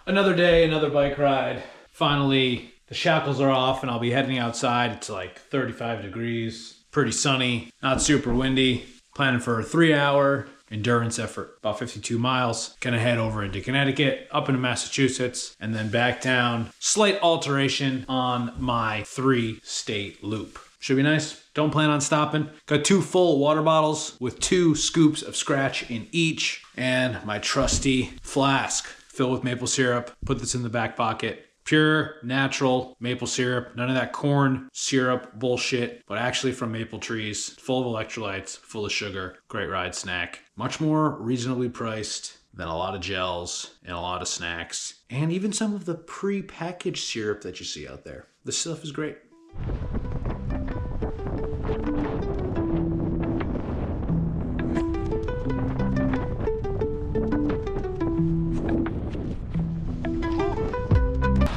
Another day, another bike ride. Finally, the shackles are off and I'll be heading outside. It's like 35 degrees, pretty sunny, not super windy. Planning for a 3-hour endurance effort, about 52 miles. Gonna head over into Connecticut, up into Massachusetts, and then back down. Slight alteration on my 3-state loop. Should be nice. Don't plan on stopping. Got 2 full water bottles with 2 scoops of scratch in each, and my trusty flask filled with maple syrup. Put this in the back pocket. Pure, natural maple syrup. None of that corn syrup bullshit, but actually from maple trees. Full of electrolytes, full of sugar. Great ride snack. Much more reasonably priced than a lot of gels and a lot of snacks. And even some of the pre-packaged syrup that you see out there. This stuff is great.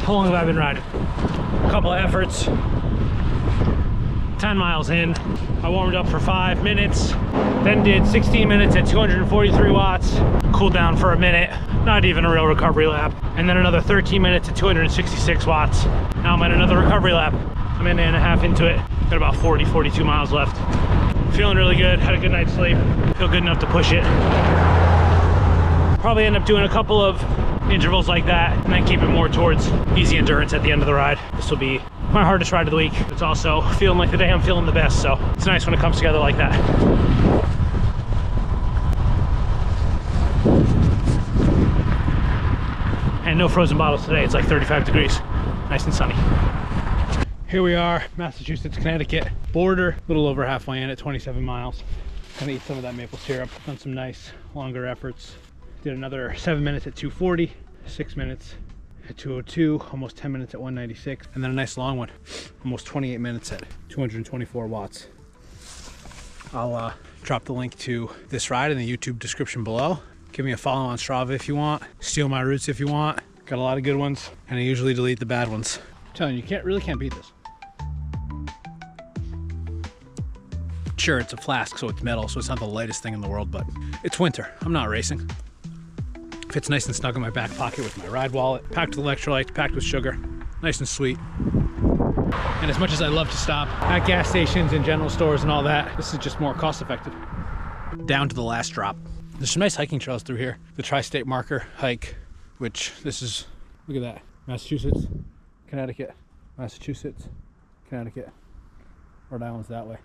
How long have I been riding? A couple of efforts. 10 miles in. I warmed up for 5 minutes, then did 16 minutes at 243 watts, cooled down for a minute, not even a real recovery lap, and then another 13 minutes at 266 watts. Now I'm at another recovery lap. I'm an and a half into it. Got about 42 miles left. Feeling really good, had a good night's sleep. Feel good enough to push it. Probably end up doing a couple of intervals like that and then keep it more towards easy endurance at the end of the ride. This will be my hardest ride of the week. It's also feeling like the day I'm feeling the best, so it's nice when it comes together like that. And no frozen bottles today. It's like 35 degrees. Nice and sunny. Here we are, Massachusetts, Connecticut border, a little over halfway in at 27 miles. Gonna eat some of that maple syrup. Done some nice longer efforts. Did another 7 minutes at 240, 6 minutes at 202, almost 10 minutes at 196, and then a nice long one, almost 28 minutes at 224 watts. I'll drop the link to this ride in the YouTube description below. Give me a follow on Strava if you want. Steal my routes if you want. Got a lot of good ones, and I usually delete the bad ones. I'm telling you, you really can't beat this. Sure, it's a flask, so it's metal, so it's not the lightest thing in the world, but it's winter. I'm not racing. Fits nice and snug in my back pocket with my ride wallet. Packed with electrolytes, packed with sugar. Nice and sweet. And as much as I love to stop at gas stations and general stores and all that, this is just more cost effective. Down to the last drop. There's some nice hiking trails through here. The tri-state marker hike, which this is, look at that. Massachusetts, Connecticut, Massachusetts, Connecticut. Rhode Island's that way.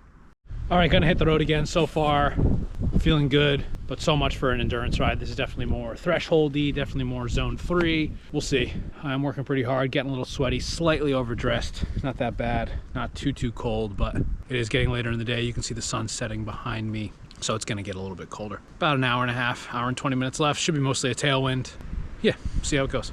All right, gonna hit the road again. So far, feeling good, but so much for an endurance ride. This is definitely more thresholdy, definitely more zone 3. We'll see. I'm working pretty hard, getting a little sweaty, slightly overdressed. Not that bad, not too cold, but it is getting later in the day. You can see the sun setting behind me, so it's gonna get a little bit colder. About an hour and a half, hour and 20 minutes left. Should be mostly a tailwind. Yeah, see how it goes.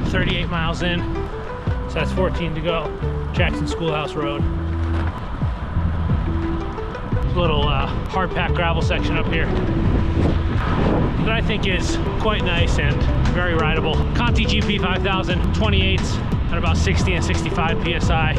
38 miles in, so that's 14 to go. Jackson Schoolhouse Road. There's a little hard packed gravel section up here that I think is quite nice and very rideable. Conti GP 5000 28s at about 60 and 65 PSI.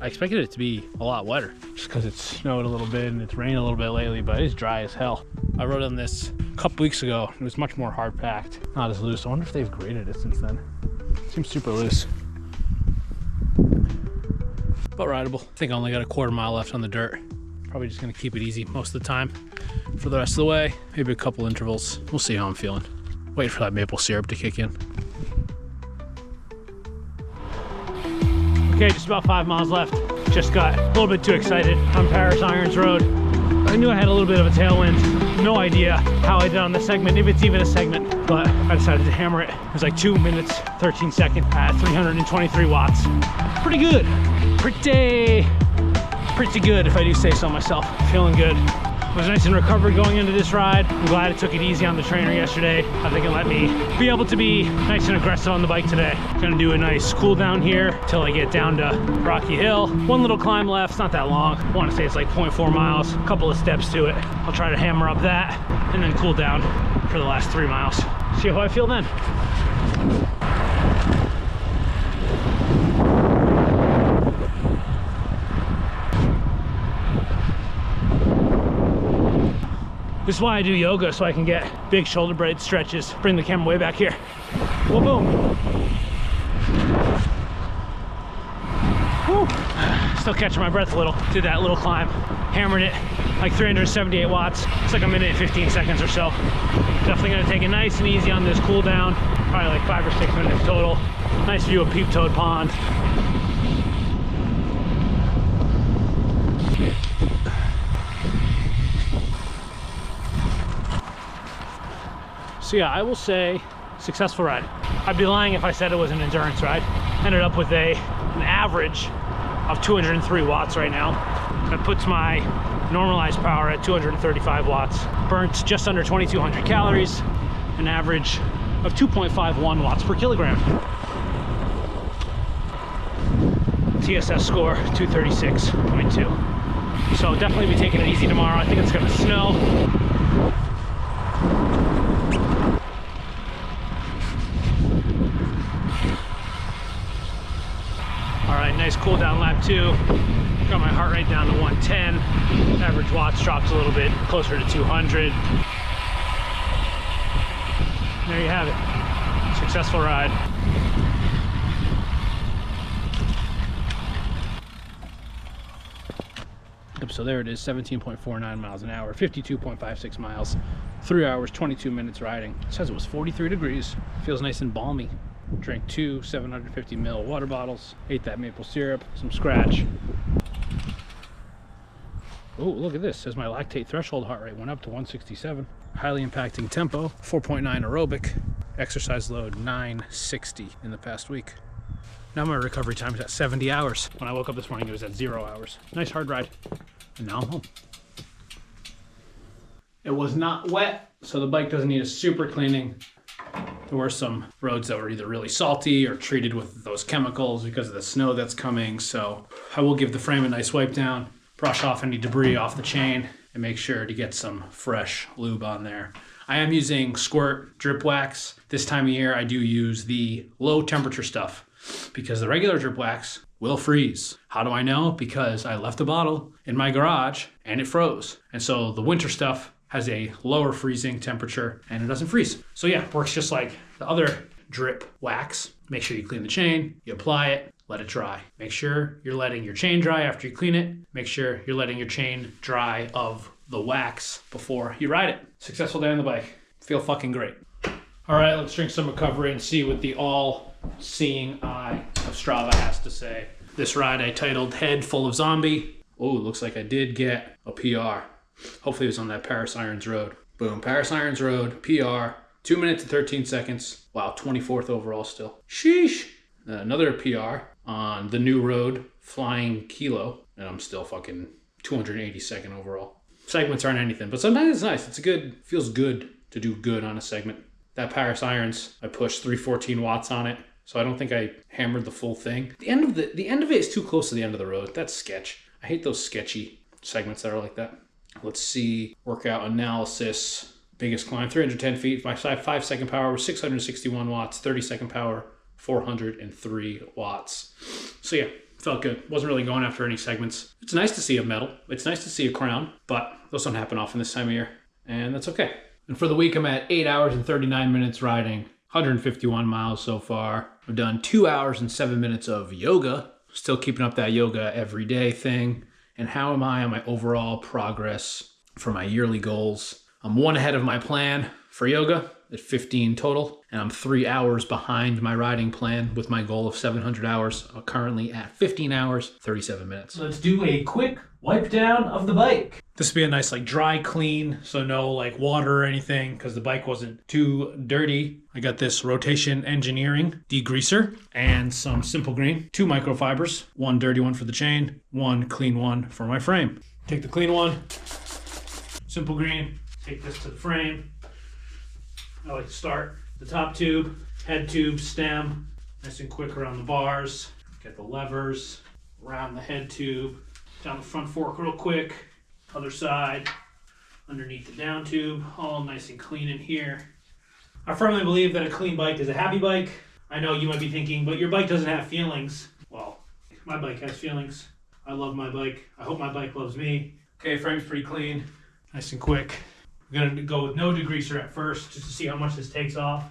I expected it to be a lot wetter just because it's snowed a little bit and it's rained a little bit lately, but it's dry as hell. I rode on this a couple weeks ago. It was much more hard packed, not as loose. I wonder if they've graded it since then. It seems super loose, but rideable. I think I only got a quarter mile left on the dirt. Probably just gonna keep it easy most of the time for the rest of the way. Maybe a couple intervals. We'll see how I'm feeling. Wait for that maple syrup to kick in. Okay, just about 5 miles left. Just got a little bit too excited on Paris Irons Road. I knew I had a little bit of a tailwind. No idea how I did on the segment, if it's even a segment, but I decided to hammer it. It was like 2 minutes, 13 seconds at 323 watts. Pretty good. Pretty good if I do say so myself. Feeling good. was nice and recovered going into this ride. I'm glad I took it easy on the trainer yesterday. I think it let me be able to be nice and aggressive on the bike today. Gonna do a nice cool down here till I get down to Rocky Hill. One little climb left, it's not that long. I wanna say it's like 0.4 miles, a couple of steps to it. I'll try to hammer up that and then cool down for the last 3 miles. See how I feel then. This is why I do yoga, so I can get big shoulder blade stretches. Bring the camera way back here. Whoa, boom. Woo. Still catching my breath a little. Did that little climb. Hammered it, like 378 watts. It's like a minute and 15 seconds or so. Definitely gonna take it nice and easy on this cool down. Probably like 5 or 6 minutes total. Nice view of Peep Toad Pond. So yeah, I will say successful ride. I'd be lying if I said it was an endurance ride. Ended up with an average of 203 watts right now. That puts my normalized power at 235 watts. Burnt just under 2,200 calories, an average of 2.51 watts per kilogram. TSS score 236.2. So definitely be taking it easy tomorrow. I think it's gonna snow. All right, nice cool down lap 2. Got my heart rate down to 110. Average watts dropped a little bit, closer to 200. There you have it. Successful ride. Yep, so there it is, 17.49 miles an hour, 52.56 miles, 3 hours, 22 minutes riding. It says it was 43 degrees. Feels nice and balmy. Drank 2 750 ml water bottles, ate that maple syrup, some scratch. Oh, look at this. It says my lactate threshold heart rate went up to 167. Highly impacting tempo, 4.9 aerobic. Exercise load, 960 in the past week. Now my recovery time is at 70 hours. When I woke up this morning, it was at 0 hours. Nice hard ride. And now I'm home. It was not wet, so the bike doesn't need a super cleaning. There were some roads that were either really salty or treated with those chemicals because of the snow that's coming. So I will give the frame a nice wipe down, brush off any debris off the chain, and make sure to get some fresh lube on there. I am using Squirt drip wax. This time of year, I do use the low temperature stuff because the regular drip wax will freeze. How do I know? Because I left a bottle in my garage and it froze. And so the winter stuff has a lower freezing temperature and it doesn't freeze. So yeah, works just like the other drip wax. Make sure you clean the chain, you apply it, let it dry. Make sure you're letting your chain dry after you clean it. Make sure you're letting your chain dry of the wax before you ride it. Successful day on the bike. Feel fucking great. All right, let's drink some recovery and see what the all-seeing eye of Strava has to say. This ride I titled Head Full of Zombie. Oh, looks like I did get a PR. Hopefully it was on that Paris Irons Road. Boom, Paris Irons Road, PR, 2 minutes and 13 seconds. Wow, 24th overall still. Sheesh. Another PR on the new road, Flying Kilo, and I'm still fucking 282nd overall. Segments aren't anything, but sometimes it's nice. Feels good to do good on a segment. That Paris Irons, I pushed 314 watts on it, so I don't think I hammered the full thing. The end of it is too close to the end of the road. That's sketch. I hate those sketchy segments that are like that. Let's see, workout analysis. Biggest climb, 310 feet. My 5-second power was 661 watts. 30-second power, 403 watts. So yeah, felt good. Wasn't really going after any segments. It's nice to see a medal. It's nice to see a crown, but those don't happen often this time of year, and that's okay. And for the week, I'm at 8 hours and 39 minutes riding, 151 miles so far. I've done 2 hours and 7 minutes of yoga. Still keeping up that yoga every day thing. And how am I on my overall progress for my yearly goals? I'm 1 ahead of my plan for yoga at 15 total, and I'm 3 hours behind my riding plan with my goal of 700 hours. I'm currently at 15 hours, 37 minutes. Let's do a quick wipe down of the bike. This would be a nice dry clean, so no water or anything because the bike wasn't too dirty. I got this Rotation Engineering degreaser and some Simple Green, 2 microfibers, 1 dirty one for the chain, 1 clean one for my frame. Take the clean one, Simple green. Take this to the frame. I like to start the top tube, head tube, stem, nice and quick around the bars. Get the levers around the head tube, down the front fork real quick, other side, underneath the down tube, all nice and clean in here. I firmly believe that a clean bike is a happy bike. I know you might be thinking, but your bike doesn't have feelings. Well, my bike has feelings. I love my bike. I hope my bike loves me. Okay, frame's pretty clean, nice and quick. I'm gonna go with no degreaser at first, just to see how much this takes off.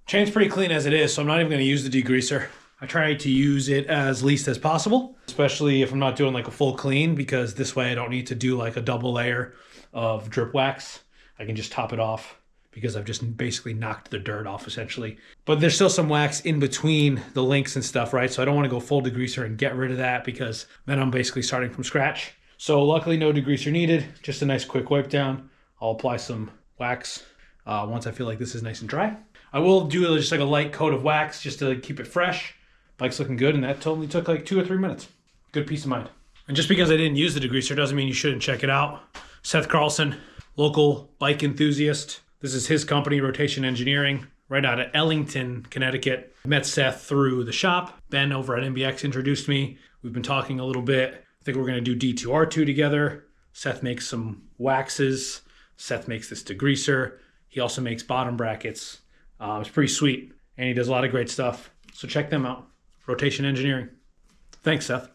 Chain's pretty clean as it is, so I'm not even going to use the degreaser. I try to use it as least as possible, especially if I'm not doing like a full clean, because this way I don't need to do like a double layer of drip wax. I can just top it off because I've just basically knocked the dirt off essentially. But there's still some wax in between the links and stuff, right? So I don't want to go full degreaser and get rid of that, because then I'm basically starting from scratch. So luckily no degreaser needed, just a nice quick wipe down. I'll apply some wax once I feel like this is nice and dry. I will do just like a light coat of wax just to keep it fresh. Bike's looking good, and that totally took like 2 or 3 minutes. Good peace of mind. And just because I didn't use the degreaser doesn't mean you shouldn't check it out. Seth Carlson, local bike enthusiast. This is his company, Rotation Engineering, right out of Ellington, Connecticut. I met Seth through the shop. Ben over at MBX introduced me. We've been talking a little bit. I think we're gonna do D2R2 together. Seth makes some waxes. Seth makes this degreaser. He also makes bottom brackets. It's pretty sweet, and he does a lot of great stuff. So check them out. Rotation Engineering. Thanks, Seth.